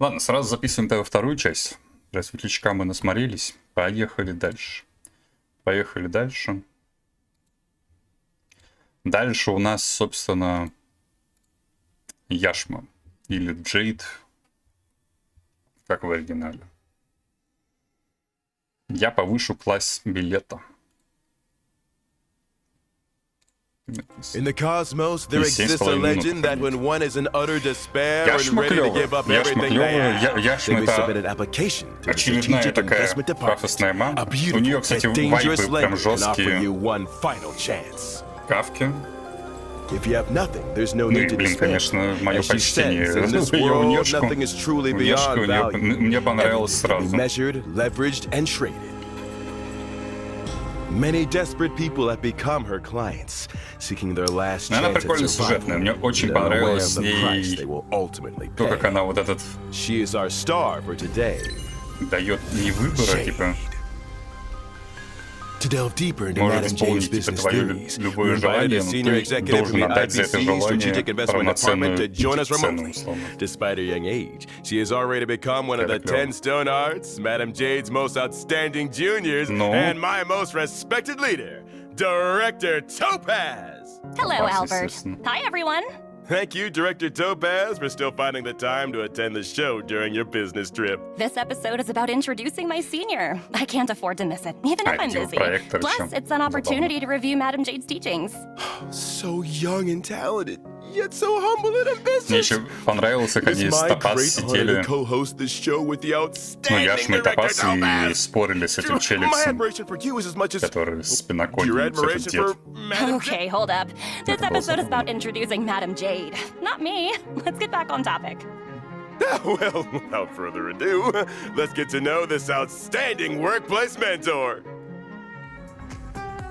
Ладно, сразу записываем тогда вторую часть. Для светлячка мы насмотрелись. Поехали дальше. Поехали дальше. Дальше у нас, собственно, яшма. Или Jade. Как в оригинале. Я повышу класс билета. In the cosmos, there exists a legend that when one is in utter despair and ready to give up everything they have, they may submit an application to the Strategic Investment Department, a beautiful yet dangerous legend can offer you one final chance. Кавки. If you have nothing, there's no Ну и, need to блин, despair. конечно, мое As she почтение says, in this ее world, унешку. nothing is truly Унешку beyond value. мне понравилось Everything can be сразу. measured, leveraged, and traded. Many desperate people have become her clients, seeking their last Она chance at прикольно сюжетная. Мне survival, очень and are aware понравилось of с the price ней they will ultimately то, как pay. она вот этот She is our star for today. дает не выбора, Jade. типа, To delve deeper into может Madam Jade's исполнить типа business твое theories, we любое invited желание, a но senior ты executive from должен the отдать за это IPC желание Strategic Investment Department полноценную to join us цену, remotely. условно. Despite her young age, she has already become one of the Это клёво. 10 Stonehearts, Madam Jade's most outstanding juniors, Ну? and my most respected leader, Director Topaz! Hello, Вас, Albert. естественно. Hi, everyone. Thank you, Director Topaz, for still finding the time to attend the show during your business trip. This episode is about introducing my senior. I can't afford to miss it, even if I'm busy. видеопроектор Plus, ещё. it's an opportunity to review Madam Jade's teachings. So young and talented, yet so humble and ambitious. Мне еще понравилось, как они It's с my Топаз great honor сидели. to co-host this show with the Ну, outstanding Яшма и Director Топаз и Topaz. спорили с этим My челиксом, admiration for you is as much as который с your пиноконем, этот admiration дед. for Madam Okay, hold up. This Это было episode is забавно. about introducing Madam Jade, not me. Let's get back on topic. Well, without further ado, let's get to know this outstanding workplace mentor.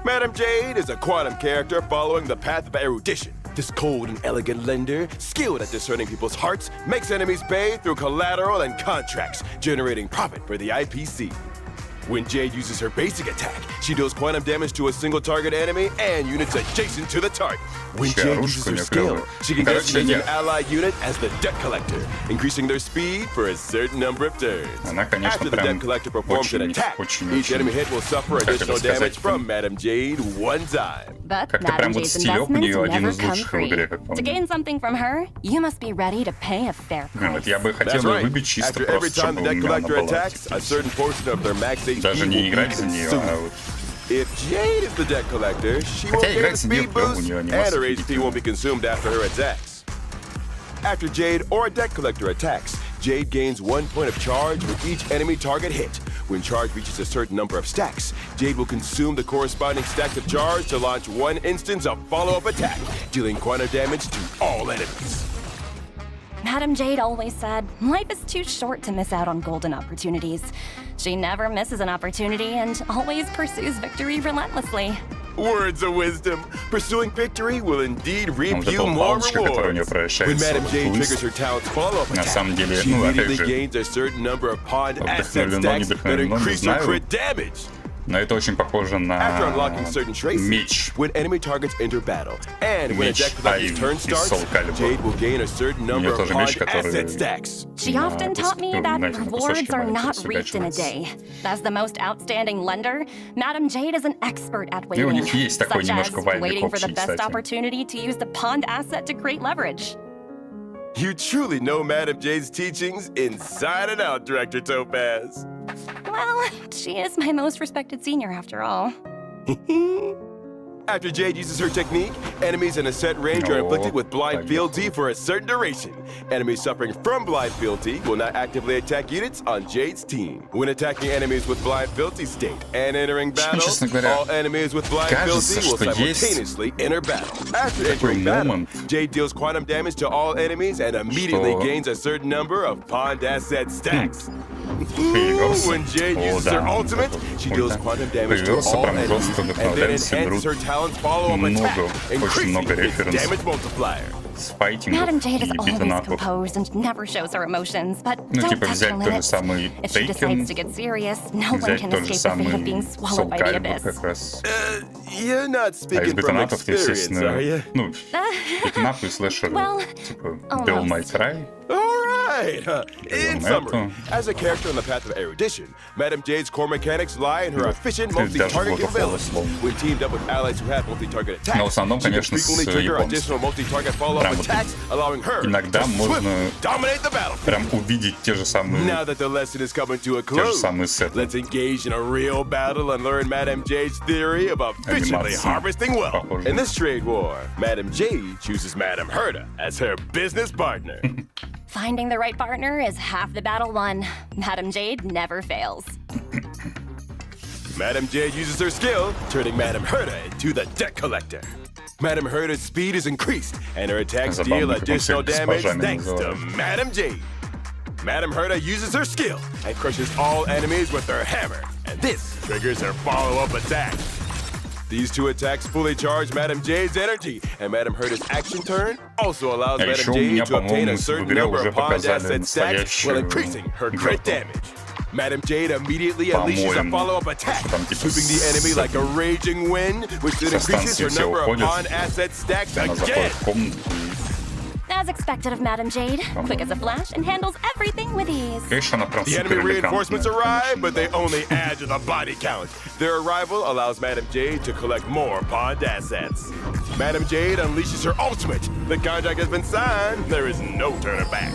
Madam Jade is a quantum character following the path of erudition. This cold and elegant lender, skilled at discerning people's hearts, makes enemies pay through collateral and contracts, generating profit for the IPC. When Jade uses her basic attack, she deals quantum damage to a single target enemy and units adjacent to the target. When Вообще, Jade оружие uses her у неё skill, клёвое. she can Короче, designate an я- ally unit as the debt collector, increasing their speed for a certain number of turns. Она, конечно, After the прям debt collector performs an очень, attack, очень, each очень, enemy hit will suffer как это additional сказать, damage from Madam Jade one time. But Как-то прям Madam вот Jade's стилёк у investments неё один never из come лучших в free. игре, как по To мне. gain something from her, you must be ready to pay a fair Вот price. я бы хотел That's её right. выбить чисто After every просто, time чтобы the у debt меня она collector была. attacks, a certain portion of their max HP Даже will не be играть за неё, consumed. а вот If Jade is the debt collector, she won't Хотя get a играть за неё speed клёво, у boost, неё and анимация her HP офигительная. won't be consumed after her attacks. After Jade or a debt collector attacks, Jade gains 1 point of charge with each enemy target hit. When charge reaches a certain number of stacks, Jade will consume the corresponding stacks of charge to launch one instance of follow-up attack, dealing quantum damage to all enemies. Madam Jade always said, life is too short to miss out on golden opportunities. She never misses an opportunity and always pursues victory relentlessly. Words of wisdom. Pursuing victory will indeed reap вот эта you вот more палочка, которая у неё rewards. When превращается Madam в Jade хлыст, triggers her talent's follow-up на attack, самом деле, she ну, immediately опять же, gains a certain number of pawned asset вдохновлено, stacks не that вдохновлено, не increase her знаю. crit damage. Но это очень похоже After на unlocking certain traces, меч. when enemy targets enter battle, and when a Меч deck collector's Ivy turn из starts, Soul Calibur. Jade will gain a certain number of тоже меч, pawned который asset stacks. She often taught me that rewards are not reaped in a фигачивается. day. As the most outstanding lender, Madam Jade is an expert at И у waiting, них есть такой such as немножко вайбик waiting for the общий, best кстати. opportunity to use the pawned asset to create leverage. You truly know Madam Jade's teachings inside and out, Director Topaz. Well, she is my most respected senior after all. After Jade uses her technique, enemies in a set range are Oh, afflicted with blind поехали. fealty for a certain duration. Enemies suffering from blind fealty will not actively attack units on Jade's team. When attacking enemies with blind fealty state and entering battle, честно говоря, all enemies with blind кажется, fealty will что есть simultaneously enter battle. After entering battle, момент, Jade deals quantum damage to all enemies and immediately что- gains a certain number of pawned asset stacks. Появился. When Jade О, uses да, her ultimate, she deals ульта. quantum damage to Появился all прям enemies, жестко and then вдохновляемся, enhances her берут talent's follow-up attack, много, очень increasing много its референсов damage multiplier. с файтингов Madam Jade is и always битэнапов. composed and never shows her emotions, but Ну, don't типа touch her взять тот же limits. самый If she decides to Taken, get serious, no one взять can тот же escape the fate of самый being Soul swallowed by the Calibur abyss. как раз. You're not А из speaking from битэнапов, experience, are естественно, you? ну, битэнапы и слэшеры, Well, типа almost. Devil May Cry. All right. In summary, as a character on the path of erudition, Madame Jade's core mechanics lie in her efficient multi-target capability. When teamed up with allies who have multi-target attacks, she can frequently trigger additional multi-target follow-up attacks, allowing her to swiftly dominate the battlefield. Прям увидеть те же самые. Now that the lesson is coming to a close, let's engage in a real battle and learn Madame Jade's theory of efficiently harvesting wealth. In this trade war, Madame Jade chooses Madame Herta as her business partner. Finding the right partner is half the battle won. Madame Jade never fails. Madame Jade uses her skill, turning Madame Herta into the debt collector. Madame Herta's speed is increased, and her attacks deal additional damage thanks to Madame Jade. Madame Herta uses her skill and crushes all enemies with her hammer, and this triggers her follow-up attack. These two attacks fully charge Madame Jade's energy, and Madame Herta's action turn also allows Madame Jade to obtain a certain number of pawned asset stacks while increasing her crit damage. Madame Jade immediately unleashes a follow-up attack, sweeping the enemy like a raging wind, which then increases her number of pawned asset stacks again. As expected of Madame Jade, quick as a flash and handles everything with ease. The enemy reinforcements arrive, but they only add to the body count. Their arrival allows Madame Jade to collect more pawned assets. Madame Jade unleashes her ultimate. The contract has been signed. There is no turning back.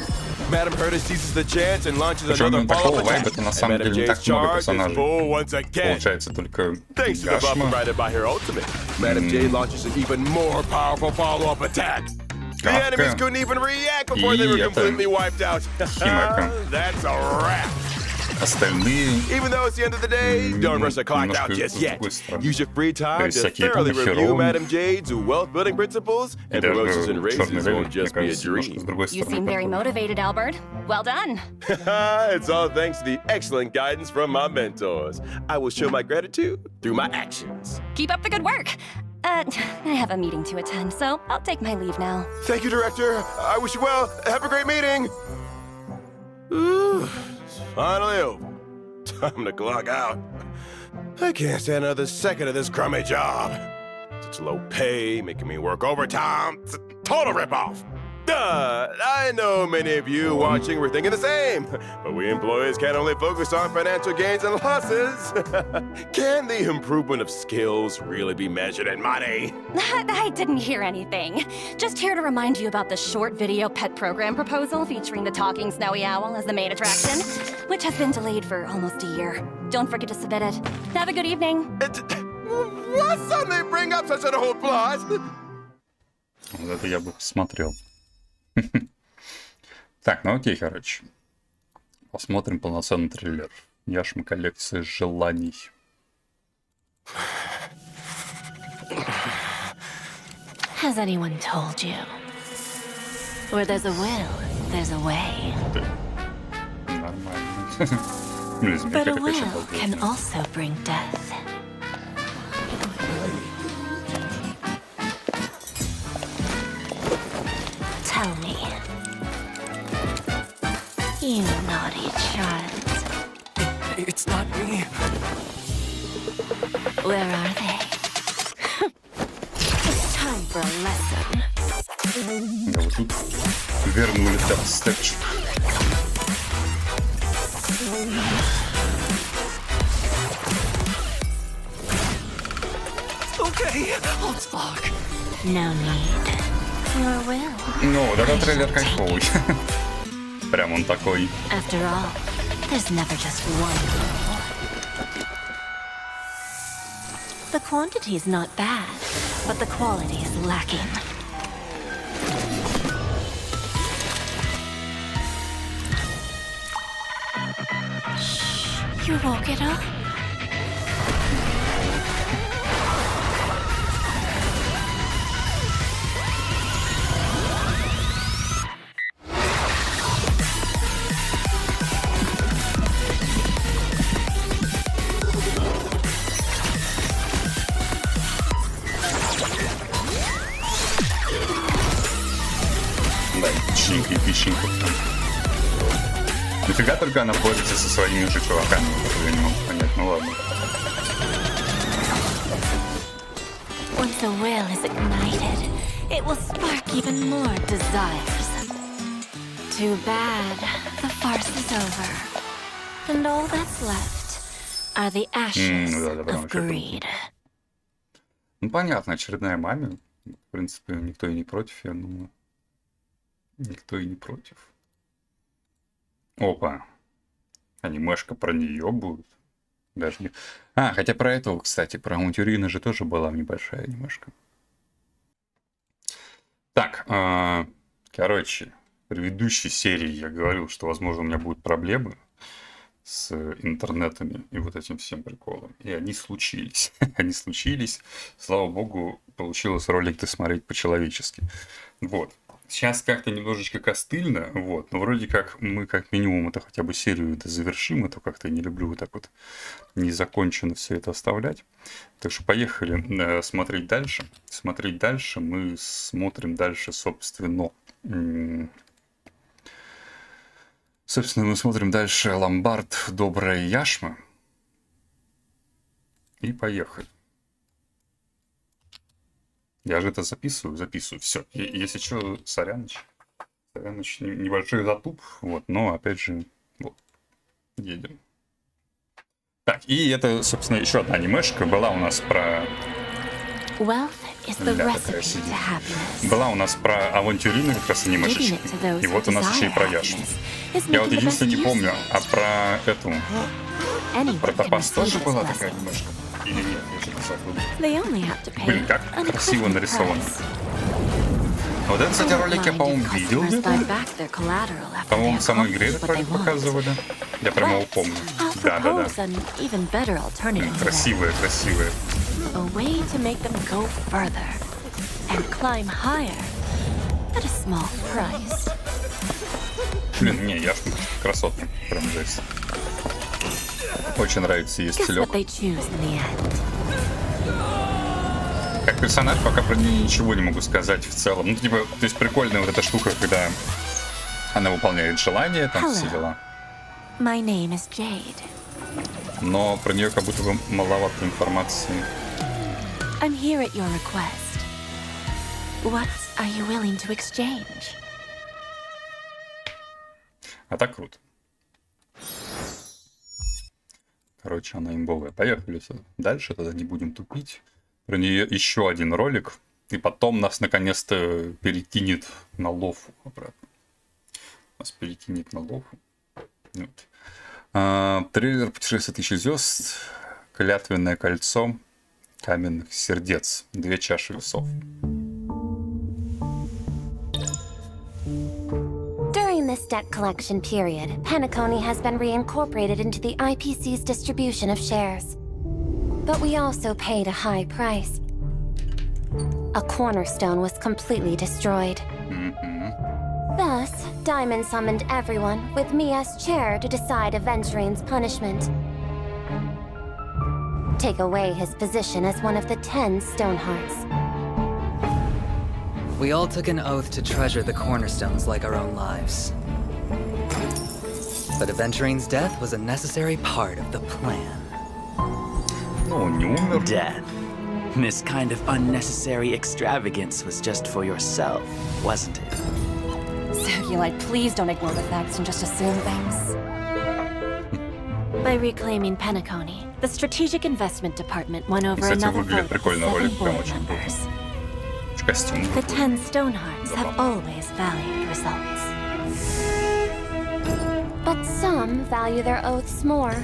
Madame Herta seizes the chance and launches another follow-up attack. And Madame Jade's charge is full once again. Thanks to the buff provided by her ultimate, Madame Jade launches an even more powerful follow-up attack. The enemies couldn't even react before they were completely wiped out. That's a wrap. Even though it's the end of the day, don't rush the clock out just yet. Use your free time to thoroughly review Madame Jade's wealth-building principles, and promotions and raises won't just be a dream. You seem very motivated, Albert. Well done. It's all thanks to the excellent guidance from my mentors. I will show my gratitude through my actions. Keep up the good work. I have a meeting to attend, so I'll take my leave now. Thank you, Director. I wish you well. Have a great meeting. Ooh, it's finally over. Time to clock out. I can't stand another second of this crummy job. Such low pay, making me work overtime. It's a total ripoff. I know many of you watching were thinking the same, but we employees can't only focus on financial gains and losses. Can the improvement of skills really be measured in money? I didn't hear anything. Just here to remind you about the short video pet program proposal featuring the talking snowy owl as the main attraction, which has been delayed for almost a year. Don't forget to submit it. Have a good evening. What suddenly bring up such an old plot? Вот это я бы посмотрел. Так, ну окей, короче. Посмотрим полноценный трейлер. Яшма коллекция желаний. Has anyone told you? Where there's a will, there's a way. Нормально. But a will can also bring death. Tell me, you naughty child. It's not me. Where are they? It's time for a lesson. Да, вот тут вернули дабстепчик. Okay, I'll talk. No need. Your will. Ну, вот этот трейлер кайфовый. Прям он такой. After all, there's never just one rule. The quantity is not bad, but the quality is lacking. Shh, you woke it up? Песчинка. Нафига только она борется со своими же чуваками, я не могу понять, ну ладно. Once the will is ignited, it will spark even more desires. Too bad. The farce is over. And all that's left are the ashes of greed. Ну, понятно, очередная маме. В принципе, никто и не против, я думаю. Никто и не против. Опа. Анимешка про нее будет. Даже не... хотя про этого, кстати, про Мутюрина же тоже была небольшая анимешка. Так, короче, в предыдущей серии я говорил, что, возможно, у меня будут проблемы с интернетами и вот этим всем приколом. И они случились. Они случились. Слава богу, получилось ролик-то смотреть по-человечески. Вот. Сейчас как-то немножечко костыльно, вот, но вроде как мы как минимум это хотя бы серию это завершим, это как-то не люблю вот так вот незаконченно все это оставлять. Так что поехали смотреть дальше. Смотреть дальше мы смотрим дальше, собственно. Собственно, мы смотрим дальше Ломбард Добрая Яшма. И поехали. Я же это записываю. Все. Если что, соряныч, небольшой затуп, вот, но опять же, вот, едем. Так, и это, собственно, еще одна анимешка была у нас про... Была у нас про авантюрины как раз анимешечка. И вот у нас еще и про Яшму. Я вот единственное не помню, а про эту... Про Топаз тоже была такая анимешка? Или нет, я же забыл. Блин, как красиво нарисовано. Вот это, кстати, ролик я, по-моему, видел где-то. По-моему, в самой игре этот ролик показывали. Я прямо его помню. Да. Красивые. Блин, не, Яшма красотка. Прям жесть. Очень нравится ее стилек. Как персонаж пока про нее ничего не могу сказать в целом. Ну, типа, то есть прикольная вот эта штука, когда она выполняет желания, там все дела. My name is Jade. Но про нее как будто бы маловато информации. I'm here at your request. What are you willing to exchange? А так круто. Короче, она имбовая. Поехали дальше, тогда не будем тупить. Про нее еще один ролик. И потом нас наконец-то перекинет на Лофу обратно. Нас перекинет на Лофу. Вот. Трейлер «Путешествие тысячи звезд», «Клятвенное кольцо», «Каменных сердец», «Две чаши весов». During this debt collection period, Penacony has been reincorporated into the IPC's distribution of shares. But we also paid a high price. A cornerstone was completely destroyed. Thus, Diamond summoned everyone, with me as chair, to decide Aventurine's punishment. Take away his position as one of the 10 Stonehearts. We all took an oath to treasure the cornerstones like our own lives. But Aventurine's death was a necessary part of the plan. Oh, не умер. Death. This kind of unnecessary extravagance was just for yourself, wasn't it? So, please don't ignore the facts and just assume things. By reclaiming Penacony, the Strategic Investment Department won over another vote of 7 board members. The 10 Stonehearts have always valued results. But some value their oaths more.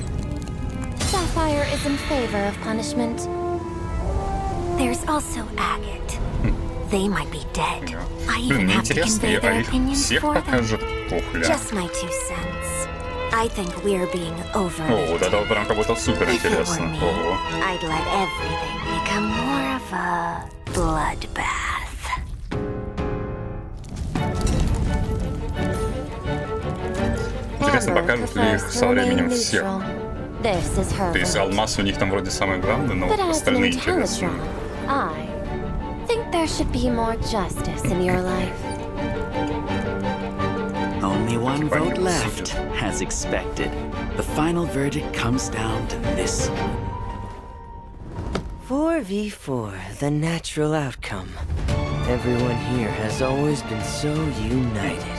Sapphire is in favor of punishment. There's also Agate. They might be dead. I even have to convey their opinions for them. Just my 2 cents. I think we're being overrated. Вот это прям как будто супер интересно. I'd let everything become more of a bloodbath. Интересно, покажут ли их со временем всех. То есть алмаз у них там вроде самый главный, но остальные интересные. I think there should be more justice in your life. Only one vote left, as expected. The final verdict comes down to this one. 4v4, the natural outcome. Everyone here has always been so united.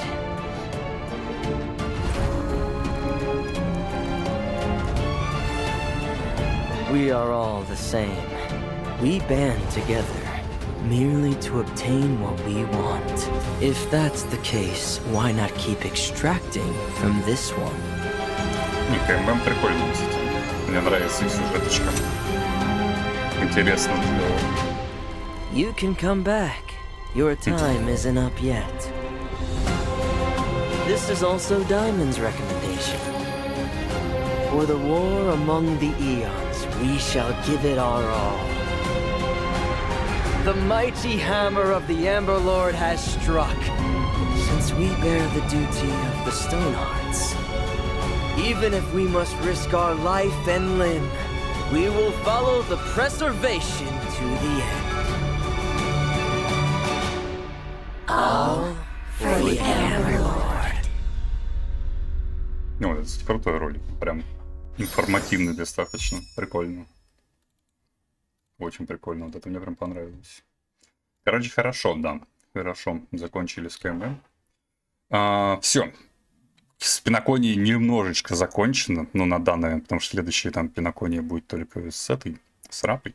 We are all the same. We band together, merely to obtain what we want. If that's the case, why not keep extracting from this one? КММ прикольно, кстати. Мне нравится их сюжеточка. Интересно сделано. You can come back. Your time isn't up yet. This is also Diamond's recommendation. For the war among the eons, we shall give it our all. The mighty hammer of the Amber Lord has struck. Since we bear the duty of the Stonehearts, even if we must risk our life and limb, we will follow the preservation to the end. All for the Amber Lord. Ну, это, кстати, крутой ролик. Прям информативный достаточно. Прикольно. Очень прикольно. Вот это мне прям понравилось. Короче, хорошо, да. Хорошо. Закончили с КМ. Все. С Пиноконией немножечко закончено. Ну, на данное, потому что следующая там Пинокония будет только с этой, с Рапой.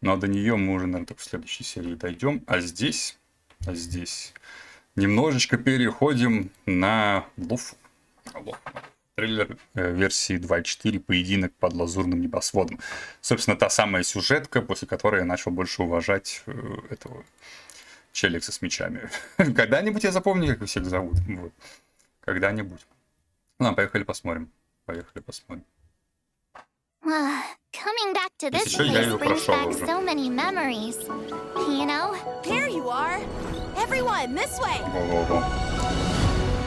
Но до нее мы уже, наверное, только в следующей серии дойдем. А здесь немножечко переходим на Lofu. Трейлер версии 2.4 «Поединок под лазурным небосводом». Собственно, та самая сюжетка, после которой я начал больше уважать этого челикса с мечами. Когда-нибудь я запомню, как их всех зовут. Вот. Когда-нибудь. Ну, поехали посмотрим. Coming back to this place brings back so many memories. You know? There you are! Everyone, this way!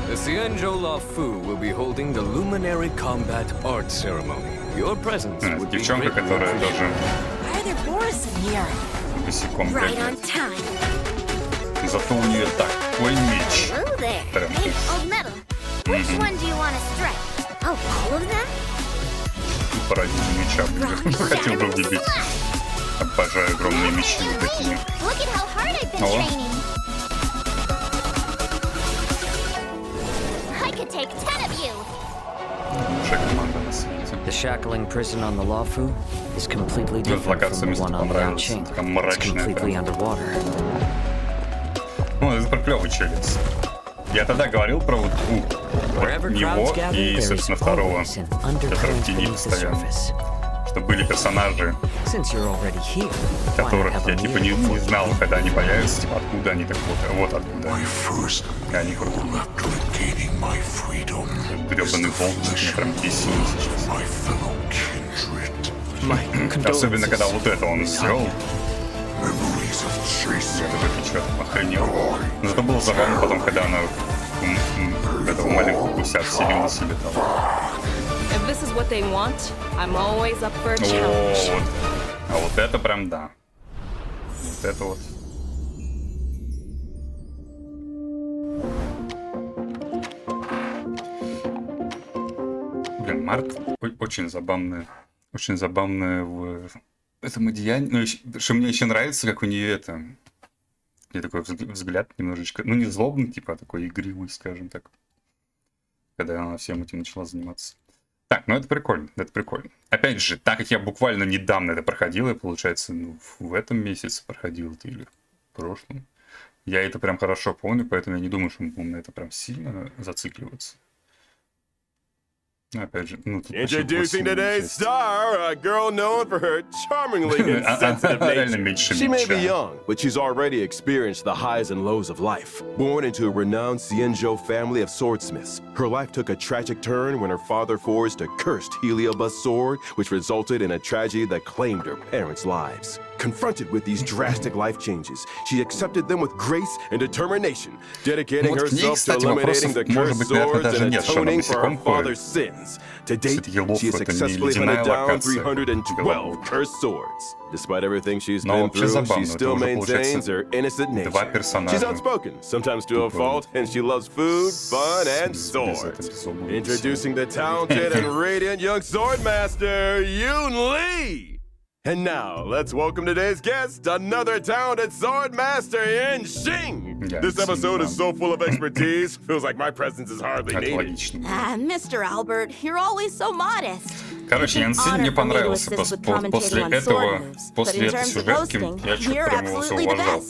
The Xianzhou Lofu will be holding the Luminary Combat Art Ceremony. Your presence would be девчонка, которая тоже Why are there boars in here? босиком Right on бегает. time. Зато у нее такой меч. Hello there. Прям Hey, old metal. Which one do you want to strike? Oh, all of them? ради меча. Хотел бы убить. Обожаю огромные мечи вот такие. Look at how hard I've been Oh. training. I could take 10 of you. Лучшая команда на свете. The shackling prison on the Lofu is completely Ну, different локация from the мне one on the понравилась. Yangqing. Такая It's мрачная. completely Прям. underwater. Ну, это про клёвый челикс. Я тогда говорил про вот него и, собственно, второго, который в тени постоянно. Что были персонажи, которых я типа не знал, когда они появятся, типа откуда они, так вот откуда они. И они крутые. Грёбаный волк меня прям бесил сейчас. Особенно, когда вот это он сделал. Я такой, ты чё, охренел? Но зато было забавно потом, когда она этого маленького гуся вселила на себе там. If this is what they want, I'm always up for a challenge. Вот. А вот это прям да. Вот это вот. Блин, Март очень забавная в этом одеянии. Ну, что мне еще нравится, как у нее это... И такой взгляд немножечко, ну не злобный, типа, а такой игривый, скажем так. Когда она всем этим начала заниматься. Так, ну это прикольно, это прикольно. Опять же, так как я буквально недавно это проходил, я, получается, ну, в этом месяце проходил это или в прошлом. Я это прям хорошо помню, поэтому я не думаю, что мы будем на это прям сильно зацикливаться. Опять же, ну, тут Introducing today's star, a girl known for her charmingly insensitive nature. She may be young, but she's already experienced the highs and lows of life. Born into a renowned Xianzhou family of swordsmiths, her life took a tragic turn when her father forged a cursed Heliobus sword, which resulted in a tragedy that claimed her parents' lives. Confronted with these drastic life changes, she accepted them with grace and determination, dedicating herself to eliminating the cursed swords and atoning for her father's sins. To date, she has successfully hunted down 312 cursed swords. Despite everything she's been through, she still maintains her innocent nature. She's outspoken, sometimes to a fault, and she loves food, fun, and swords. Introducing the talented and radiant young swordmaster, Yunli! And now, let's welcome today's guest, another talented sword master, Yin Xing! This episode is so full of expertise, feels like my presence is hardly needed. Mr. Albert, you're always so modest. Короче, Янсин мне понравился. После этой сюжетки я что-то прям его уважал.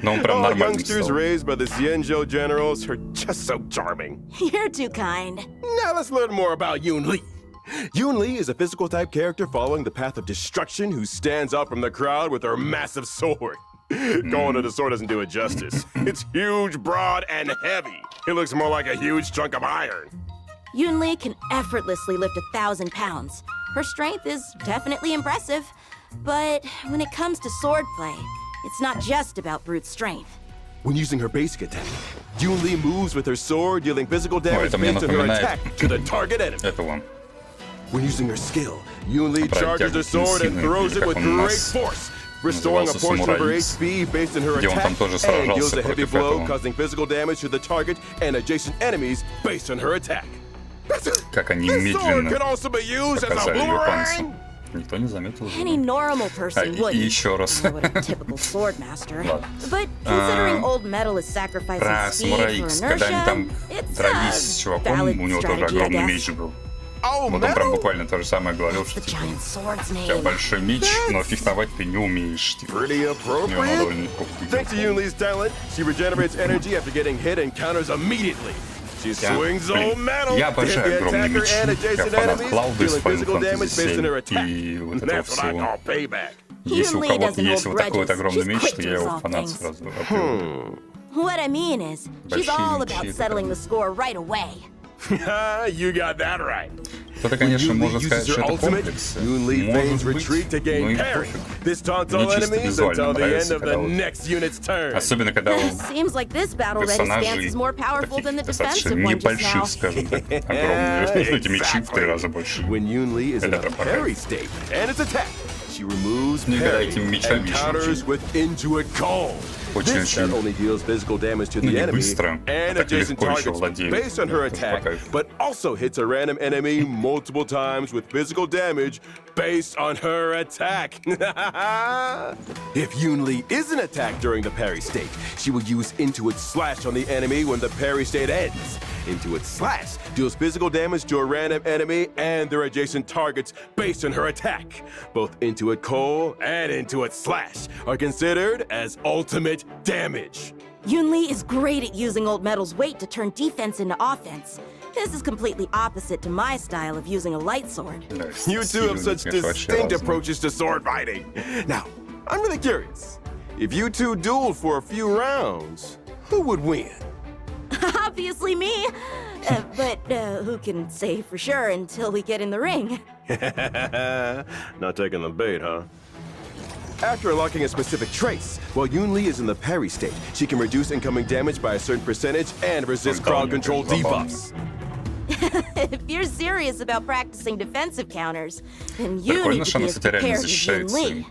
Но он прям нормальный Youngsters стал. raised by the Xianzhou generals are just so charming. You're too kind. Now let's learn more about Yunli. Yunli is a physical type character following the path of destruction who stands out from the crowd with her massive sword. Calling it a sword doesn't do it justice. It's huge, broad, and heavy. It looks more like a huge chunk of iron. Yunli can effortlessly lift 1,000 pounds. Her strength is definitely impressive, but when it comes to swordplay, it's not just about brute strength. When using her basic attack, Yunli moves with her sword, dealing physical damage based on her attack to the target enemy. When using her skill, Yunli charges her sword and throws it with great force, restoring a portion of her HP based on her attack, and deals a heavy blow, causing physical damage to the target and adjacent enemies based on her attack. Как они медленно показали ее панцирь. Никто не заметил. Any normal person И еще раз. But considering old metal is sacrificing speed for когда они там inertia, дрались с чуваком, у него тоже огромный меч был. Вот он прям буквально то же самое говорил, что типа, у тебя большой меч, но фехтовать ты не умеешь. Типа, Thanks to Yunli's talent, she regenerates energy after getting hit and counters immediately. She swings old metal, я обожаю огромные мечи. Я фанат Клауда из Final Fantasy 7 и вот этого всего. Если у кого-то есть вот такой вот огромный меч, то я его фанат сразу. What I mean is, she's all about settling the score right away. You got that right. Кто-то, конечно, может сказать, что это комплекс. Может быть, но и пофиг. Мне чисто визуально нравится, когда вот... Особенно, когда у персонажей таких достаточно небольших, скажем так, огромные эти мечи в 3 раза больше. Это прям когда этими мечами еще очень-очень не быстро, так легко еще владеют. But also hits a random enemy multiple times with physical damage based on her attack. If Yunli isn't attacked during the parry state, she will use Intuit Slash on the enemy when the parry state ends. Intuit Slash deals physical damage to a random enemy and their adjacent targets based on her attack. Both Intuit Coal and Intuit Slash are considered as ultimate damage. Yunli is great at using old metal's weight to turn defense into offense. This is completely opposite to my style of using a light sword. You two have such distinct approaches to sword fighting. Now, I'm really curious. If you two dueled for a few rounds, who would win? Obviously me. But who can say for sure until we get in the ring? Not taking the bait, huh? After unlocking a specific trace, while Yunli is in the parry state, she can reduce incoming damage by a certain percentage and resist crowd control debuffs. If you're serious about practicing defensive counters, then you need to be as prepared as Yunli.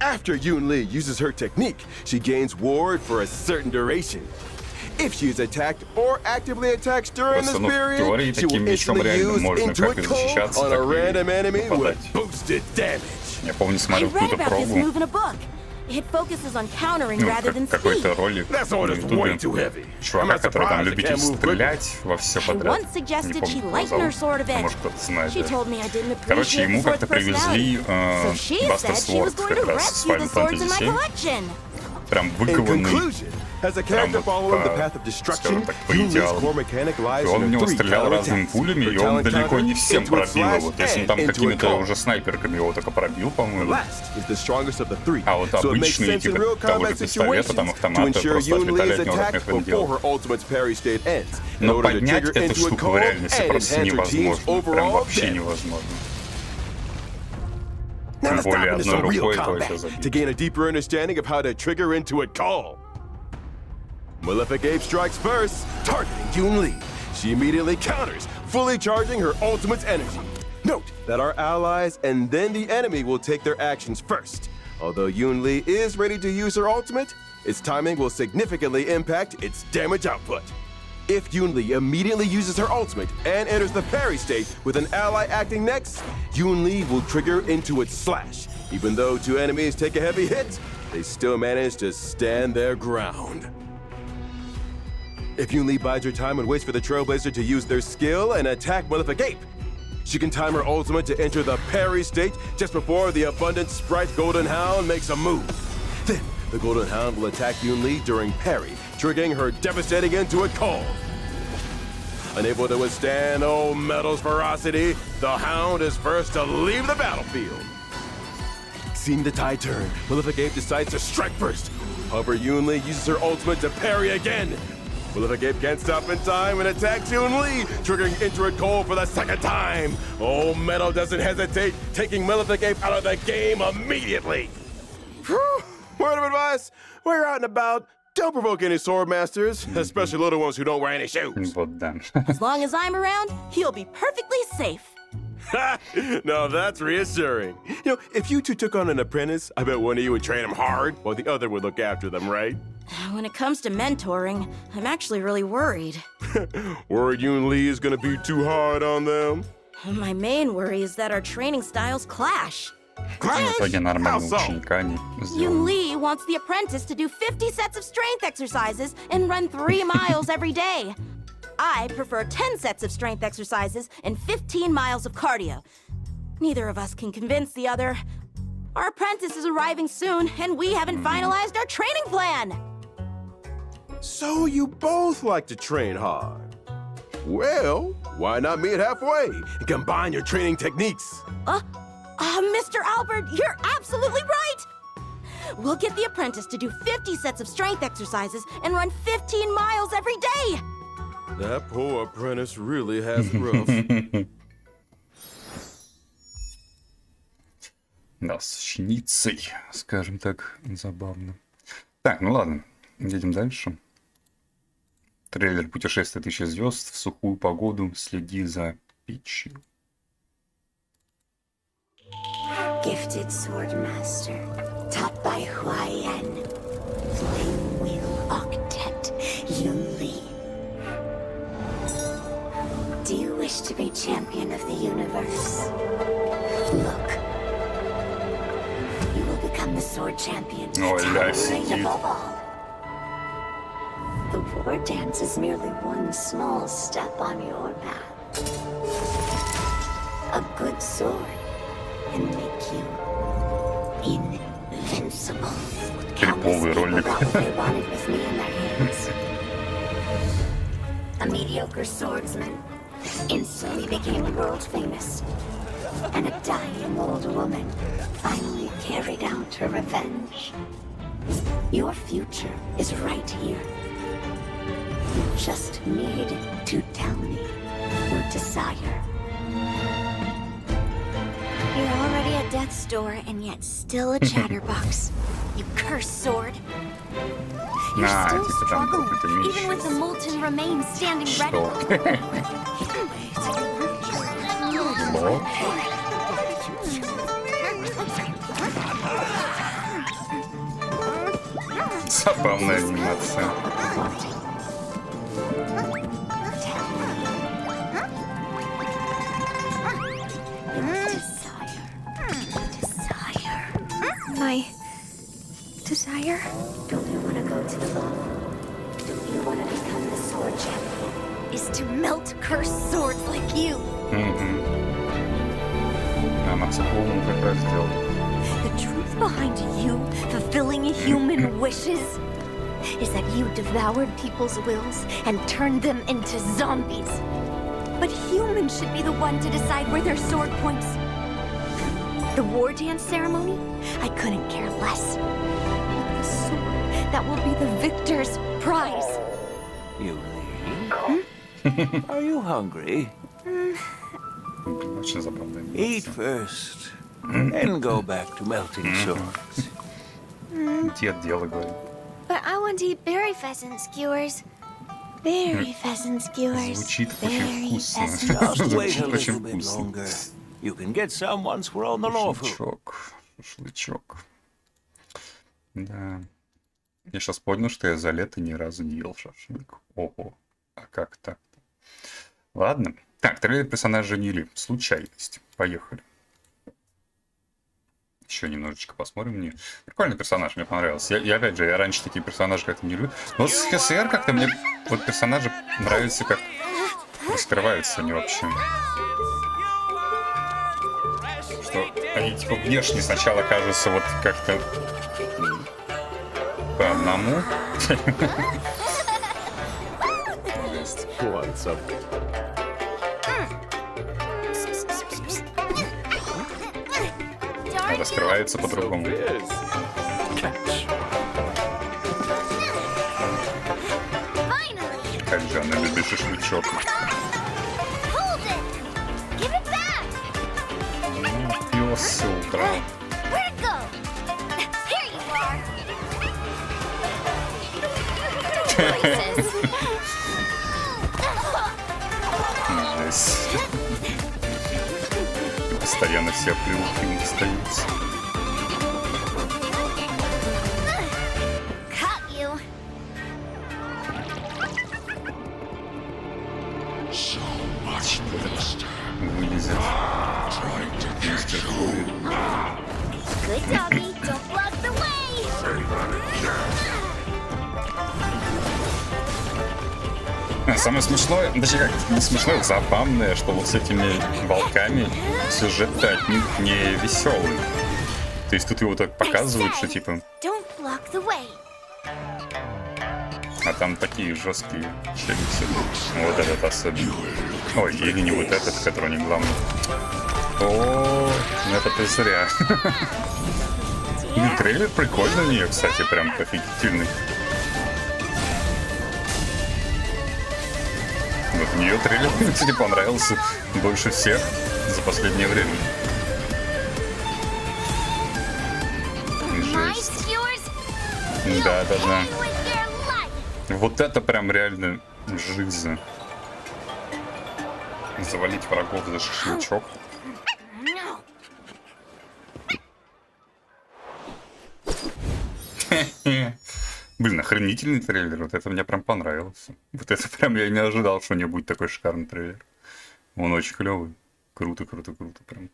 After Yunli uses her technique, she gains ward for a certain duration. If she is attacked or actively attacks during this period, she will instantly use Intuit Coal on a random enemy with boosted damage. Я помню, смотрел какую-то пробу. It focuses on countering rather than speed. Какой-то ролик на ютубе. Чувака, который там любитель стрелять во все подряд. Не помню, как его зовут. Может, кто-то знает. Короче, ему как-то привезли Buster Sword как раз с Final Fantasy 7. Прям выкованный. Прям вот скажем так, по идеалу. И он в него стрелял разными пулями, и он далеко не всем пробил его. Если он там какими-то уже снайперками его только пробил, по-моему. А вот обычные, типа того же пистолета, там автоматы просто отлетали от него как механизм. Но поднять эту штуку в реальности просто невозможно. Прям вообще невозможно. Now let's dive into some real combat to gain a deeper understanding of how to trigger Intuit Call. Malefic Ape strikes first, targeting Yunli. She immediately counters, fully charging her ultimate's energy. Note that our allies and then the enemy will take their actions first. Although Yunli is ready to use her ultimate, its timing will significantly impact its damage output. If Yunli immediately uses her ultimate and enters the parry state with an ally acting next, Yunli will trigger into its slash. Even though two enemies take a heavy hit, they still manage to stand their ground. If Yunli bides her time and waits for the Trailblazer to use their skill and attack Malefic Ape, she can time her ultimate to enter the parry state just before the abundant sprite Golden Hound makes a move. Then, the Golden Hound will attack Yunli during parry, triggering her devastating Into It call. Unable to withstand old Metal's ferocity, the Hound is first to leave the battlefield. Seeing the tide turn, Malefic Ape decides to strike first. However, Yunli uses her ultimate to parry again. Malefic Ape can't stop in time and attacks Yunli, triggering Into It call for the second time. Old Metal doesn't hesitate, taking Malefic Ape out of the game immediately. Whew. Word of advice, when you're out and about, don't provoke any sword masters, especially little ones who don't wear any shoes. As long as I'm around, he'll be perfectly safe. No, that's reassuring. You know, if you two took on an apprentice, I bet one of you would train him hard, while the other would look after them, right? When it comes to mentoring, I'm actually really worried. Worried Yunli is gonna be too hard on them? My main worry is that our training styles clash. Yunli wants the apprentice to do 50 sets of strength exercises and run 3 miles every day. I prefer 10 sets of strength exercises and 15 miles of cardio. Neither of us can convince the other. Our apprentice is arriving soon, and we haven't finalized our training plan. So you both like to train hard. Well, why not meet halfway and combine your training techniques? Mr. Albert, you're absolutely right! We'll get the apprentice to do 50 sets of strength exercises and run 15 miles every day! That poor apprentice really has it rough. Да, с щеницей, скажем так, забавно. Так, ну ладно, едем дальше. Трейлер «Путешествие 1000 звезд» в сухую погоду. Следи за печью. Gifted swordmaster, taught by Huaiyan, Flame Wheel Octet, Yunli. Do you wish to be champion of the universe? Look. You will become the sword champion, towering above all. The war dance is merely one small step on your path. A good sword can make you invincible. Countless people got what they wanted with me in their hands. A mediocre swordsman instantly became world famous. And a dying old woman finally carried out her revenge. Your future is right here. You just need to tell me your desire. You're already at death's door and yet still a chatterbox. You cursed sword. You're still struggling, even with the molten remains standing ready. Забавная анимация. My desire? Don't you want to go to the Lofu? Don't you want to become the sword champion? Is to melt cursed swords like you. Она целую как раз сделала. The truth behind you fulfilling human wishes is that you devoured people's wills and turned them into zombies. But humans should be the one to decide where their sword points. The war dance ceremony? I couldn't care less. But the sword, that will be the victor's prize. Yunli? Are you hungry? Очень забавная анимация. Eat first, then go back to melting swords. Дед дело говорит. But I want to eat berry pheasant skewers. Berry pheasant skewers. Звучит очень вкусно. Just wait a Очень little bit вкусно. longer. You can get some once we're on the Lofu. Шашлычок. Да. Я сейчас понял, что я за лето ни разу не ел шашлык. Ого. А как так-то? Ладно. Так, трейлер персонажа Yunli. Случайность. Поехали. Еще немножечко посмотрим мне. Прикольный персонаж, мне понравился. Я опять же, я раньше такие персонажи как-то не люблю. Но с ХСР как-то мне вот персонажи нравятся, как раскрываются они вообще. Что они типа внешне сначала кажутся вот как-то по одному. Раскрывается по-другому. Как же она любит шашлычок. Пёс с утра. Жесть. Постоянно все плюхи остаются. Вылезет. Мистер Хули. Самое смешное, точнее как не смешное, забавное, что вот с этими волками сюжет-то отнюдь не веселый. То есть тут его так показывают, что типа... А там такие жесткие челюсти. Вот этот особенно. Ой, или не вот этот, который не главный. О, это ты зря. Трейлер прикольный у нее, кстати, прям офигительный. Вот у нее трейлер, кстати, понравился больше всех за последнее время. Жесть. Да. Вот это прям реально жизнь. Завалить врагов за шашлычок. Блин, охренительный трейлер. Вот это мне прям понравился. Вот это прям я не ожидал, что у него будет такой шикарный трейлер. Он очень клевый. Круто. Прям.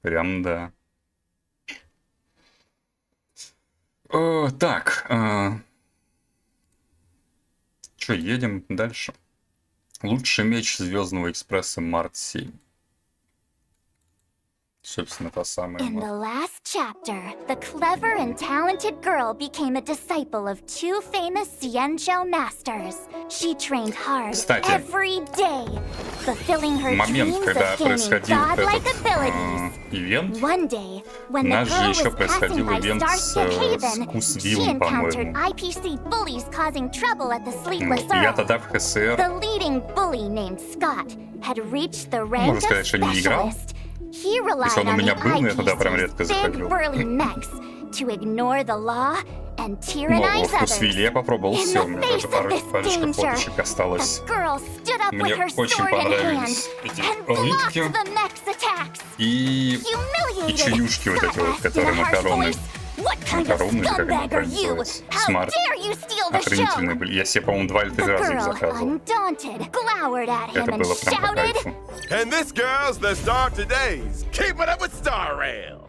Прям да. Так. Че, едем дальше. Лучший меч Звездного экспресса Март 7. Собственно, та самая. In the last chapter, the clever and talented girl became a disciple of two famous Xianzhou masters. She trained hard every day, fulfilling her dreams of gaining godlike abilities. Ивент. One day, when the girl was passing by Starskid Haven, she encountered IPC bullies causing trouble at the Sleepless Earl. The leading bully named Scott had reached the rank of specialist. He relied on the IPC's big burly mechs to ignore the law and tyrannize others. In the face of this danger, the girl stood up with her sword in hand and blocked the mech's attacks. Humiliated, Scott asked in a harsh voice, "What kind of scumbag are you? How dare you steal the show?" Я себе, по-моему, 2 или 3 раза их заказывал. Undaunted, glowered at him and shouted, "And this girl's the star of today's. Keep it up with Star Rail."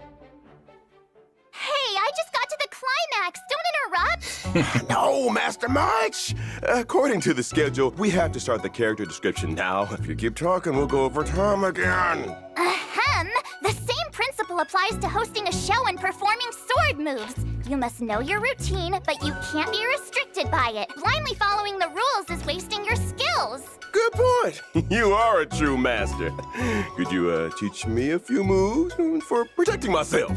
Hey, I just got to the climax. Don't interrupt. No, Master March. According to the schedule, we have to start the character description now. If you keep talking, we'll go over time again. Ahem. The same principle applies to hosting a show and performing sword moves. You must know your routine, but you can't be restricted by it. Blindly following the rules is wasting your skills. Good point. You are a true master. Could you teach me a few moves for protecting myself?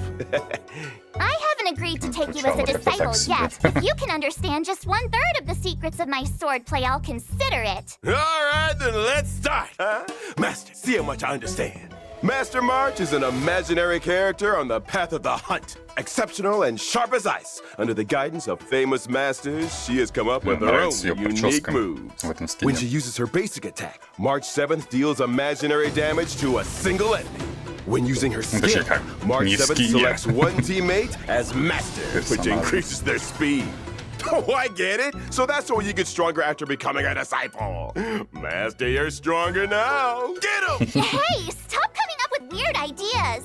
I haven't agreed to take you as a disciple yet. If you can understand just 1/3 of the secrets of my swordplay, I'll consider it. All right, then let's start. Master, see how much I understand. Master March is an imaginary character on the path of the hunt. Exceptional and sharp as ice. Under the guidance of famous masters, she has come up with her own unique moves. When she uses her basic attack, March 7th deals imaginary damage to a single enemy. When using her skill, March 7th selects one teammate as master, which increases their speed. Oh, I get it. So that's why you get stronger after becoming a disciple. Master, you're stronger now. Get him! Hey, stop coming up with weird ideas.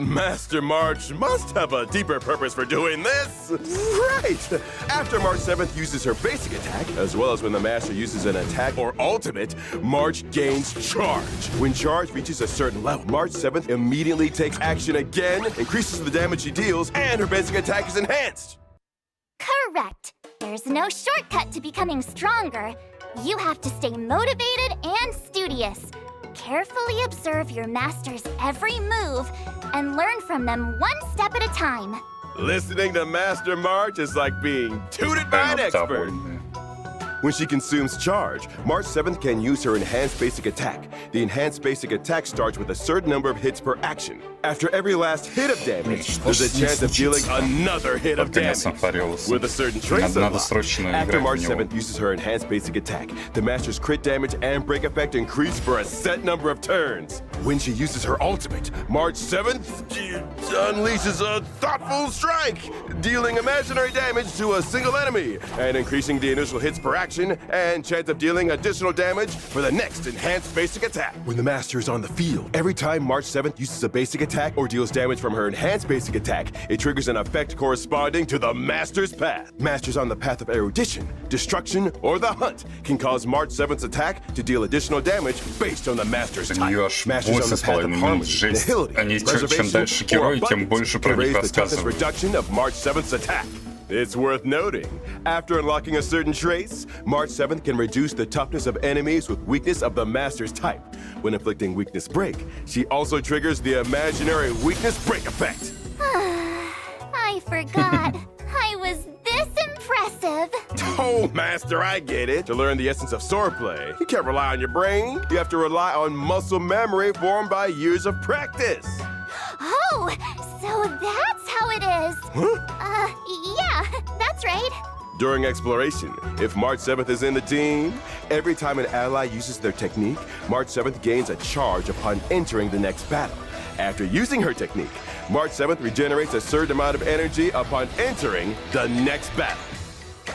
Master March must have a deeper purpose for doing this. Right! After March 7th uses her basic attack, as well as when the Master uses an attack or ultimate, March gains charge. When charge reaches a certain level, March 7th immediately takes action again, increases the damage she deals, and her basic attack is enhanced. Correct. There's no shortcut to becoming stronger. You have to stay motivated and studious. Carefully observe your master's every move and learn from them one step at a time. Listening to Master March is like being tutored by an expert. When she consumes charge, March 7th can use her enhanced basic attack. The enhanced basic attack starts with a certain number of hits per action. After every last hit of damage, there's a chance of dealing another hit of damage with a certain trace of luck. After March 7th uses her enhanced basic attack, the Master's crit damage and break effect increase for a set number of turns. When she uses her ultimate, March 7th unleashes a thoughtful strike, dealing imaginary damage to a single enemy and increasing the initial hits per action and chance of dealing additional damage for the next enhanced basic attack. When the Master is on the field, every time March 7th uses a basic attack or deals damage from her enhanced basic attack, it triggers an effect corresponding to the Master's path. Masters on the path of erudition, destruction, or the hunt can cause March 7th's attack to deal additional damage based on the Master's type. Masters on the path of harmony, nihility, preservation, or abundance can raise the toughness reduction of March 7th's attack. It's worth noting, after unlocking a certain trace, March 7th can reduce the toughness of enemies with weakness of the Master's type. When inflicting weakness break, she also triggers the imaginary weakness break effect. I forgot. I was this impressive. Oh, Master, I get it. To learn the essence of swordplay, you can't rely on your brain. You have to rely on muscle memory formed by years of practice. Oh, so that's how it is. Huh? Yeah, that's right. During exploration, if March 7th is in the team, every time an ally uses their technique, March 7th gains a charge upon entering the next battle. After using her technique, March 7th regenerates a certain amount of energy upon entering the next battle.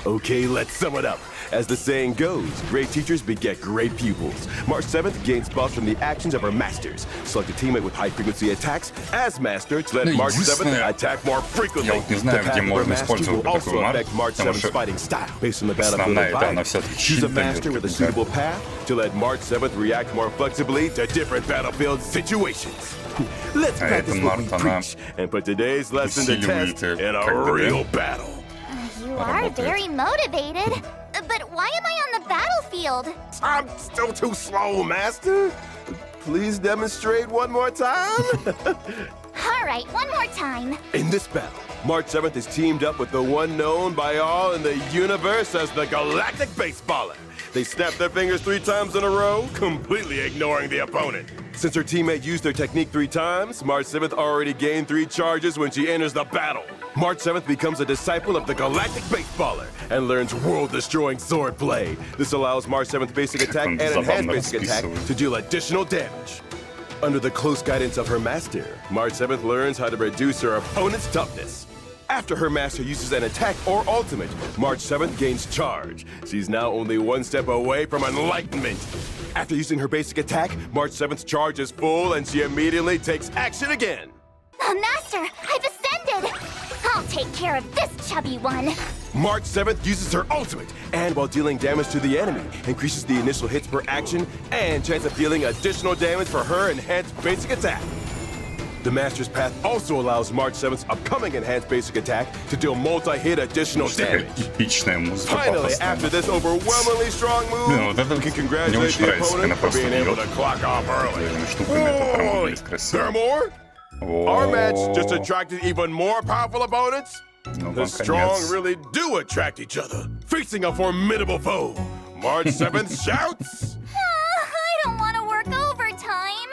Okay, let's sum it up. As the saying goes, great teachers beget great pupils. March 7th gains buffs from the actions of her masters. Select a teammate with high-frequency attacks as master to let March 7th attack more frequently. The path of her master will also affect March 7th's fighting style. Based on the battlefield environment, choose a master with a suitable path to let March 7th react more flexibly to different battlefield situations. Let's practice what we preach and put today's lesson to test in a real battle. You are very motivated. But why am I on the battlefield? I'm still too slow, Master. Please demonstrate one more time. All right, one more time. In this battle, March 7th is teamed up with the one known by all in the universe as the Galactic Baseballer. They snap their fingers 3 times in a row, completely ignoring the opponent. Since her teammate used their technique 3 times, March 7th already gained 3 charges when she enters the battle. March 7th becomes a disciple of the Galactic Baseballer and learns world-destroying swordplay. This allows March 7th's basic attack and enhanced basic attack to deal additional damage. Under the close guidance of her master, March 7th learns how to reduce her opponent's toughness. After her master uses an attack or ultimate, March 7th gains charge. She's now only 1 step away from enlightenment. After using her basic attack, March 7th's charge is full and she immediately takes action again. Master, I've ascended. I'll take care of this chubby one. March 7th uses her ultimate, and while dealing damage to the enemy, increases the initial hits per action and chance of dealing additional damage for her enhanced basic attack. The Master's Path also allows March 7th's upcoming enhanced basic attack to deal multi-hit additional damage. Finally, after this overwhelmingly strong move, we can congratulate the opponent for being able to clock off early. Oh, there are more? Our match just attracted even more powerful opponents? The strong really do attract each other, facing a formidable foe. March 7th shouts, I don't want to work overtime.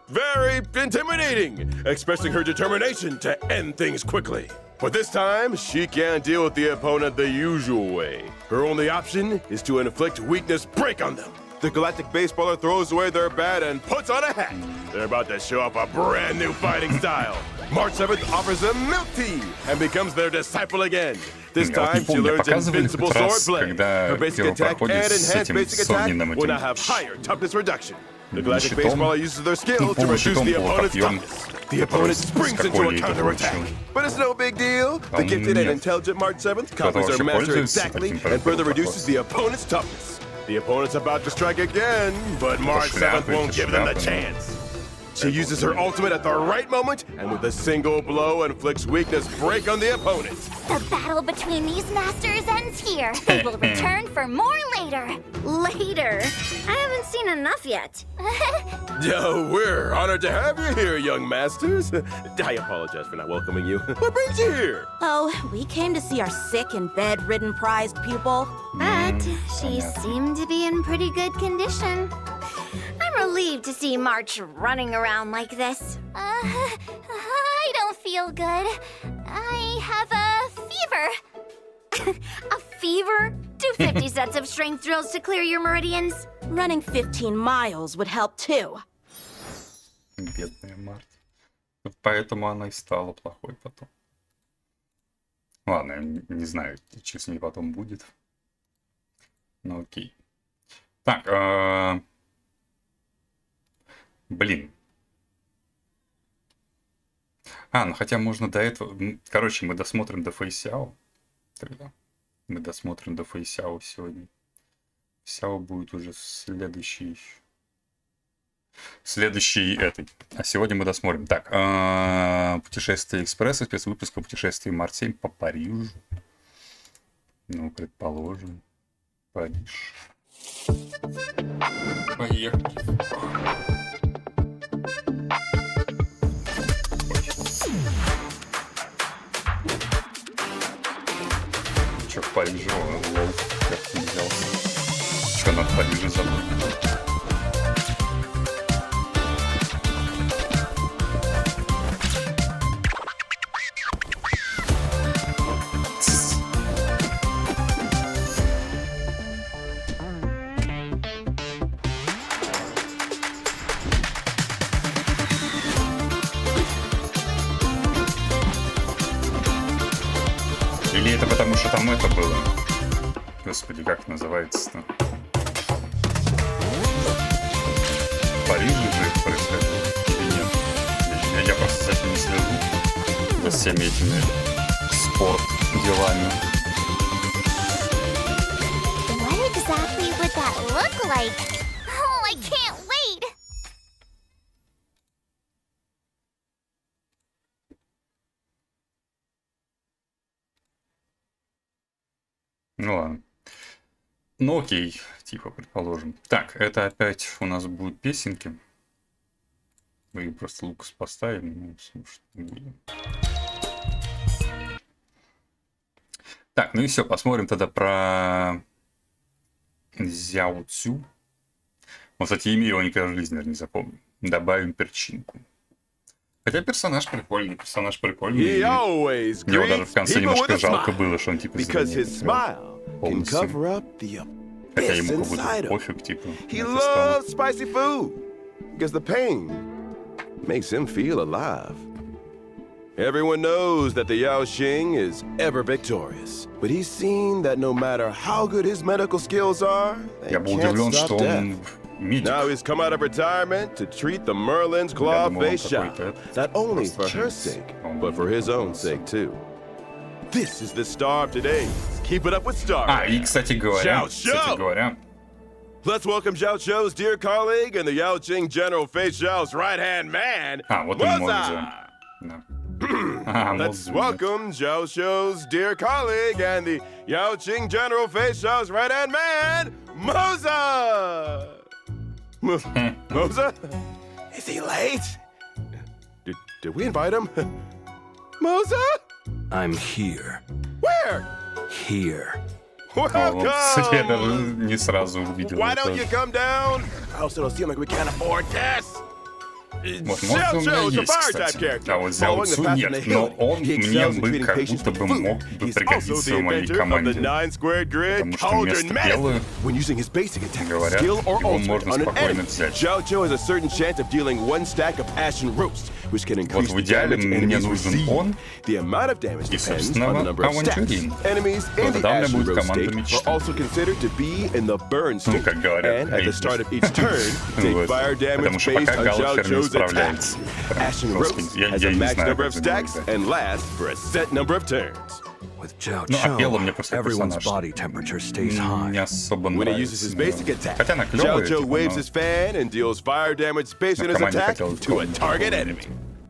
Very intimidating, expressing her determination to end things quickly. But this time, she can't deal with the opponent the usual way. Her only option is to inflict weakness break on them. The Galactic Baseballer throws away their bat and puts on a hat. They're about to show off a brand new fighting style. March 7th offers them milk tea and becomes their disciple again. This time, she learns invincible swordplay. Her basic attack and enhanced basic attack will now have higher toughness reduction. The Galactic Baseballer uses their skill to reduce the opponent's toughness. The opponent springs into a counterattack. But it's no big deal. The gifted and intelligent March 7th copies our master exactly and further reduces the opponent's toughness. The opponent's about to strike again, but March 7th won't give them the chance. She uses her ultimate at the right moment, and with a single blow inflicts weakness break on the opponent. The battle between these masters ends here. They will return for more later. Later? I haven't seen enough yet. Yo, we're honored to have you here, young masters. I apologize for not welcoming you. What brings you here? Oh, we came to see our sick and bedridden prized pupil. But she seemed to be in pretty good condition. I'm relieved to see March running around like this. I don't feel good. I have a fever. A fever? Do 50 sets of strength drills to clear your meridians. Running 15 miles would help too. Бедная Март. Вот поэтому она и стала плохой потом. Ладно, я не знаю, что с ней потом будет. Ну окей. Так, блин. Ну хотя можно до этого... Короче, мы досмотрим до Фэйсяо. Тогда. Мы досмотрим до Фэйсяо сегодня. Сяо будет уже следующий этой. А сегодня мы досмотрим. Так, путешествие экспресса, спецвыпуск по путешествию Март 7 по Парижу. Ну, предположим. Париж. Поехали. Че в Париже? Лол, как не взялся. Че надо в Париже забыть? Или это потому, что там это было? Господи, как называется-то? В Париже же это происходило? Или нет? Я просто с этим не слежу. За всеми этими спорт-делами. What exactly would that look like? Oh, I can't wait! Ну ладно. Ну окей, типа, предположим. Так, это опять у нас будут песенки. Мы просто Лукас поставим, ну, слушать не будем. Так, ну и все, посмотрим тогда про Jiaoqiu. Вот, кстати, имя его никогда в жизни, наверное, не запомню. Добавим перчинку. Хотя персонаж прикольный, Мне даже в конце немножко жалко было, что он типа полностью. Хотя ему как будто пофиг, типа. He loves spicy food because the pain makes him feel alive. Everyone knows that the Yaoqing is ever victorious, but he's seen that no matter how good his medical skills are, they can't stop death. Now he's come out of retirement to treat the Merlin's Claw face shop, not only for her sake, but for his own sake too. This is the star of today. Keep it up with Star. И, кстати говоря, let's welcome Jiaoqiu's dear colleague and the Yaoqing General Fei Xiao's right-hand man, вот он может. Let's welcome Jiaoqiu's dear colleague and the Yaoqing General Fei Xiao's right-hand man, Moza! Moza? Is he late? Did we invite him? Moza? I'm here. Where? Here. Welcome! Я даже не сразу увидел. Why don't you come down? Else it'll seem like we can't afford this. Вот, может, у меня есть, кстати. А вот Jiaoqiu нет, но он мне бы как будто бы мог бы пригодиться в моей команде. Потому что вместо Белы, говорят, его можно спокойно взять. Jiaoqiu has a certain chance of dealing one stack of ashen roast. which can Вот increase в the идеале damage мне enemies нужен receive. он, The amount of damage и, depends собственно, on the number of stacks. авантюрин. Enemies in the Тогда у меня Ashen будет Rose команда state мечты. are also considered to be in the burn state. как говорят, And at the start of each turn, take Вот. fire Потому damage что based пока on Галахер не Jiaoqiu's attack. справляется. Ashen Просто Rose я has a не max знаю, number как of это stacks делать. and lasts for a set number of turns. With Ну, а Пелла мне Jiaoqiu, просто everyone's персонаж body temperature stays high. не особо When he uses нравится. his basic attack, Хотя она клёвая, Jiaoqiu типа, waves но his fan and deals fire damage based on на his команде attack хотелось to a какого-нибудь target такого. enemy.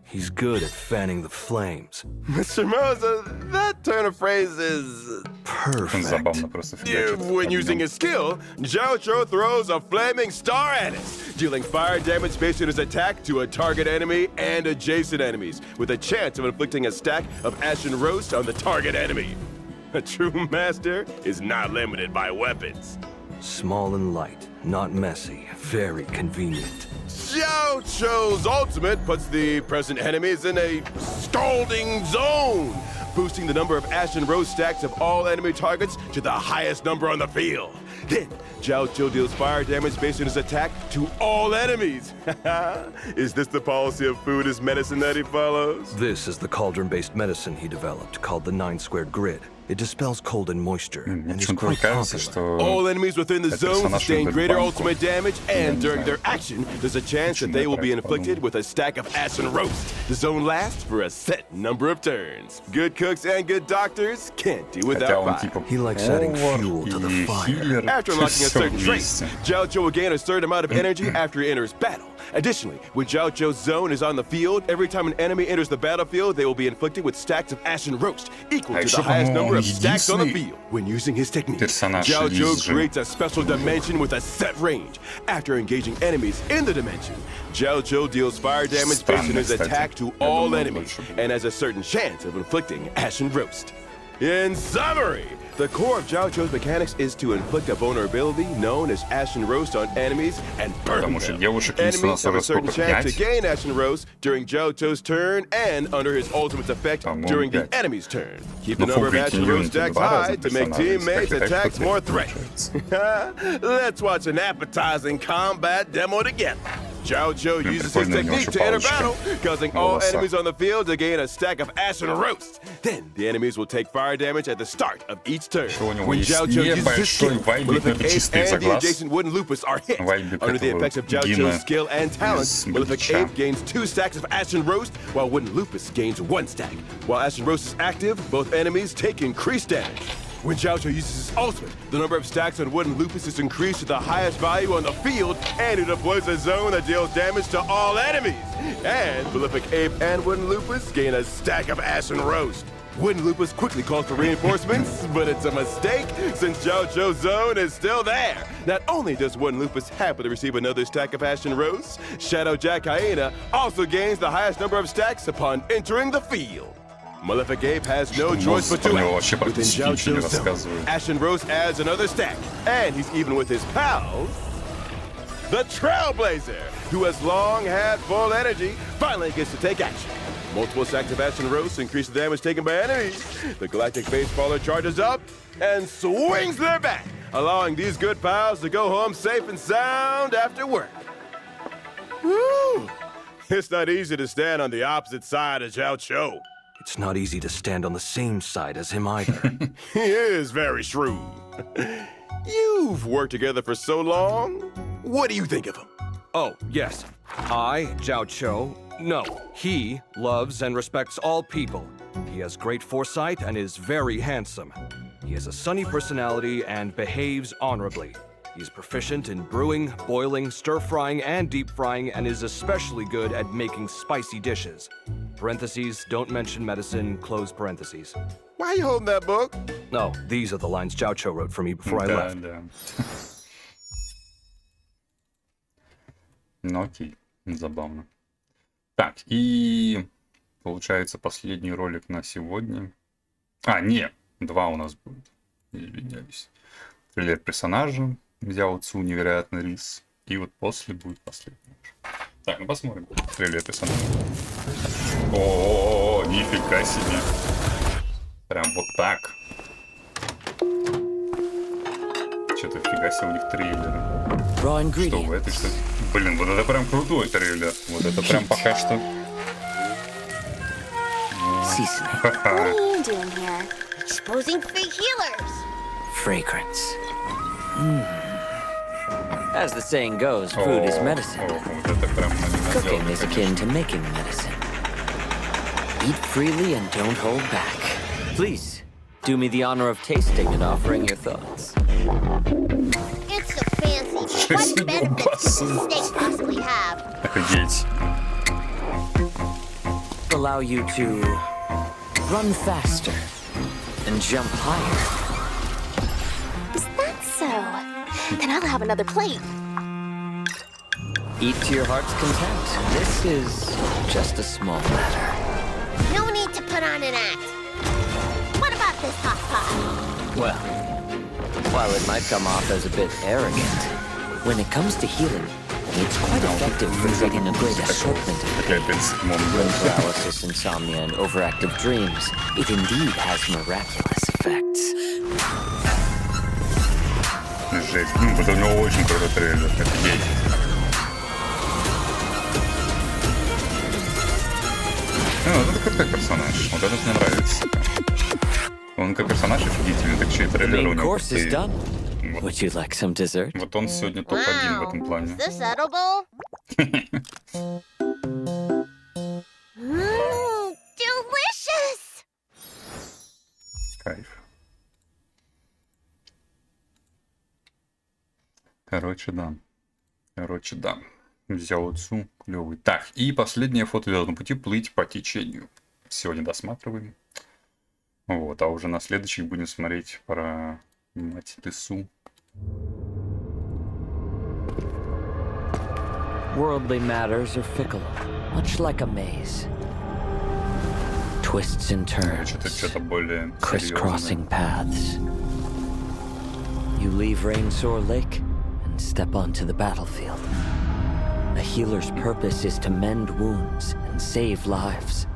He's good at fanning the flames. Mr. Moza, that turn of phrase is Perfect. Забавно просто фигачит. when using his skill, Jiaoqiu throws a flaming star at us, dealing fire damage based on his attack to a target enemy and adjacent enemies, with a chance of inflicting a stack of Ashen Roast on the target enemy. A true master is not limited by weapons. Small and light, not messy, very convenient. Jiaoqiu's ultimate puts the present enemies in a scalding zone, boosting the number of Ashen Rose stacks of all enemy targets to the highest number on the field. Then, Jiaoqiu deals fire damage based on his attack to all enemies. Is this the policy of food as medicine that he follows? This is the cauldron-based medicine he developed, called the 9-squared grid. It dispels cold and moisture, and is quite popular. All enemies within the zone sustain greater ultimate damage, and during their action, there's a chance that they will be inflicted with a stack of Ashen Roast. The zone lasts for a set number of turns. Good cooks and good doctors can't do without fire. He likes adding fuel to the fire. After unlocking a certain trait, Jiaoqiu will gain a certain amount of energy after he enters battle. Additionally, when Jiaoqiu's zone is on the field, every time an enemy enters the battlefield, they will be inflicted with stacks of Ashen Roast, equal to the highest number of stacks on the field. When using his technique, Jiaoqiu creates a special dimension with a set range. After engaging enemies in the dimension, Jiaoqiu deals fire damage based on his attack to all enemies, and has a certain chance of inflicting Ashen Roast. In summary, the core of Jiaoqiu's mechanics is to inflict a vulnerability known as Ashen Roast on enemies and burn them. Enemies have a certain chance to gain Ashen Roast during Jiaoqiu's turn and under his ultimate's effect during the enemy's turn. Keep the number of Ashen Roast stacks high to make teammates' attacks more threatening. Let's watch an appetizing combat demo together. Jiaoqiu uses his technique to enter battle, causing all enemies on the field to gain a stack of Ashen Roast. Then the enemies will take fire damage at the start of each turn. When Jiaoqiu uses his skill, Malefic Ape and the adjacent wooden lupus are hit. Under the effects of Jiaoqiu's skill and talent, Malefic Ape gains 2 stacks of Ashen Roast, while wooden lupus gains 1 stack. While Ashen Roast is active, both enemies take increased damage. When Jiaoqiu uses his ultimate, the number of stacks on wooden lupus is increased to the highest value on the field, and it deploys a zone that deals damage to all enemies. And Malefic Ape and wooden lupus gain a stack of Ashen Roast. Wooden lupus quickly calls for reinforcements, but it's a mistake since Jiaoqiu's zone is still there. Not only does wooden lupus happily receive another stack of Ashen Roast, Shadow Jack Hyena also gains the highest number of stacks upon entering the field. Malefic Ape has no choice but to act within Jiaoqiu's zone. Ashen Roast adds another stack, and he's even with his pals, the Trailblazer, who has long had full energy, finally gets to take action. Multiple stacks of Ashen Roast increase the damage taken by enemies. The Galactic Baseballer charges up and swings their bat, allowing these good pals to go home safe and sound after work. Woo! It's not easy to stand on the opposite side of Jiaoqiu. It's not easy to stand on the same side as him either. He is very shrewd. You've worked together for so long. What do you think of him? Oh, yes. I, Jiaoqiu, no. He loves and respects all people. He has great foresight and is very handsome. He has a sunny personality and behaves honorably. He's proficient in brewing, boiling, stir-frying, and deep-frying, and is especially good at making spicy dishes. Parentheses, don't mention medicine, close parentheses. Why are you holding that book? No, these are the lines Jiaoqiu wrote for me before I left. Ну окей, забавно. Так, и получается последний ролик на сегодня. А, нет, 2 у нас будет. Извиняюсь. Трейлер персонажа, Jiaoqiu, невероятный рис. И вот после будет последний. Так, ну посмотрим. Трейлер персонажа. О, нифига себе. Прям вот так. Что-то фига себе у них трейлеры. Что в этой, что... Блин, вот это прям крутой трейлер. Вот это прям пока что seasoning. What are you doing here? Exposing fake healers. Fragrance. As the saying goes, food is medicine. Cooking is akin to making medicine. Eat freely and don't hold back. Please, do me the honor of tasting and offering your thoughts. It's so fancy. What benefits does this steak possibly have? Allow you to run faster and jump higher. Is that so? Then I'll have another plate. Eat to your heart's content. This is just a small matter. No need to put on an act. What about this hot pot? Well, while it might come off as a bit arrogant, when it comes to healing, it's quite effective for treating a great assortment of pain. Brain paralysis, insomnia, and overactive dreams. It indeed has miraculous effects. Жесть. Вот у него очень крутой трейлер. Это Jade. Вот это крутой персонаж. Вот этот мне нравится. Он как персонаж офигительный, так еще и трейлер у него. Would you like some dessert? Вот он сегодня топ-1 в этом плане. Is this edible? Delicious! Кайф. Короче, да. Jiaoqiu клевый. Так, и последнее фото «Звездном пути» плыть по течению. Сегодня досматриваем. Вот, а уже на следующих будем смотреть про мать Лесу. Worldly matters are fickle, much like a maze. Twists and turns, crisscrossing paths. You leave Rainsore Lake and step onto the battlefield. A healer's purpose is to mend wounds and save lives.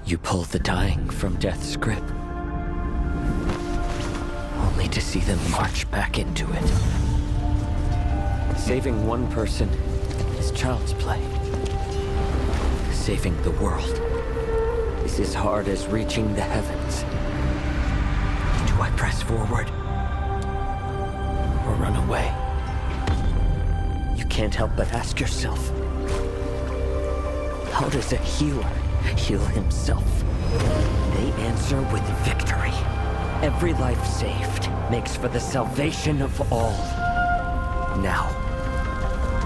You pull the dying from death's grip, only to see them march back into it. Saving one person is child's play. Saving the world is as hard as reaching the heavens. Do I press forward or run away? You can't help but ask yourself, how does a healer heal himself? They answer with victory. Every life saved makes for the salvation of all. Now,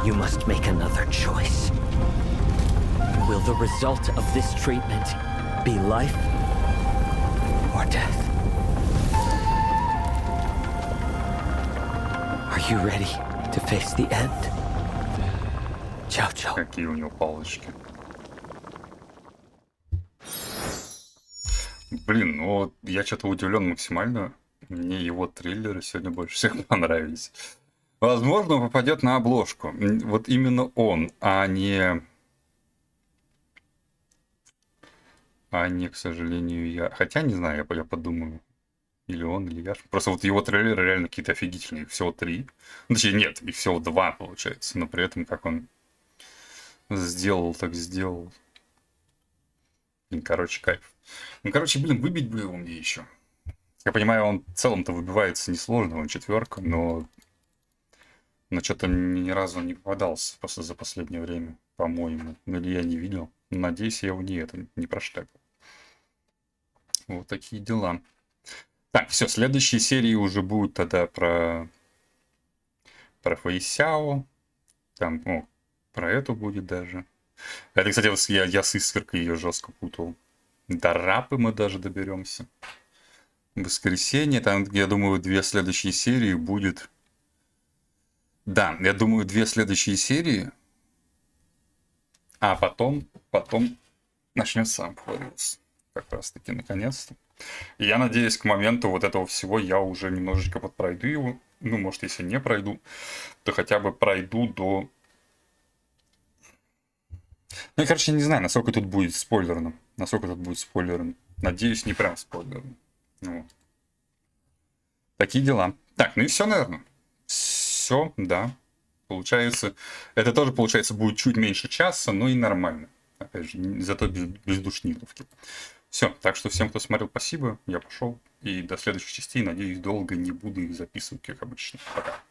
you must make another choice. Will the result of this treatment be life or death? Are you ready to face the end? Jiaoqiu. Какие у него палочки. Блин, ну вот я что-то удивлен максимально. Мне его трейлеры сегодня больше всех понравились. Возможно, он попадет на обложку. Вот именно он, а не, к сожалению, я. Хотя, не знаю, я подумаю. Или он, или я. Просто вот его трейлеры реально какие-то офигительные. Их всего 3. Ну, точнее, нет, их всего 2, получается. Но при этом, как он сделал, так сделал. Блин, короче, кайф. Ну, короче, блин, выбить бы его мне еще. Я понимаю, он в целом-то выбивается несложно, он 4, но что-то ни разу не попадался просто за последнее время, по-моему. Или я не видел. Надеюсь, я его не проштепил. Вот такие дела. Так, все, следующие серии уже будут тогда про Фэйсяо. Там, про эту будет даже. Это, кстати, я с Искоркой ее жестко путал. До Рапы мы даже доберемся. Воскресенье, там, я думаю, 2 следующие серии будет. Да, я думаю, 2 следующие серии. А потом начнется Амфориус. Как раз таки, наконец-то. И я надеюсь, к моменту вот этого всего я уже немножечко подпройду его. Ну, может, если не пройду, то хотя бы пройду до... Ну, я, короче, не знаю, насколько тут будет спойлерным. Надеюсь, не прям спойлерным. Вот. Такие дела. Так, ну и все, наверное. Все, да. Получается, это тоже, получается, будет чуть меньше часа, но и нормально. Опять же, зато без душниловки. Все, так что всем, кто смотрел, спасибо, я пошел. И до следующих частей, надеюсь, долго не буду их записывать, как обычно. Пока.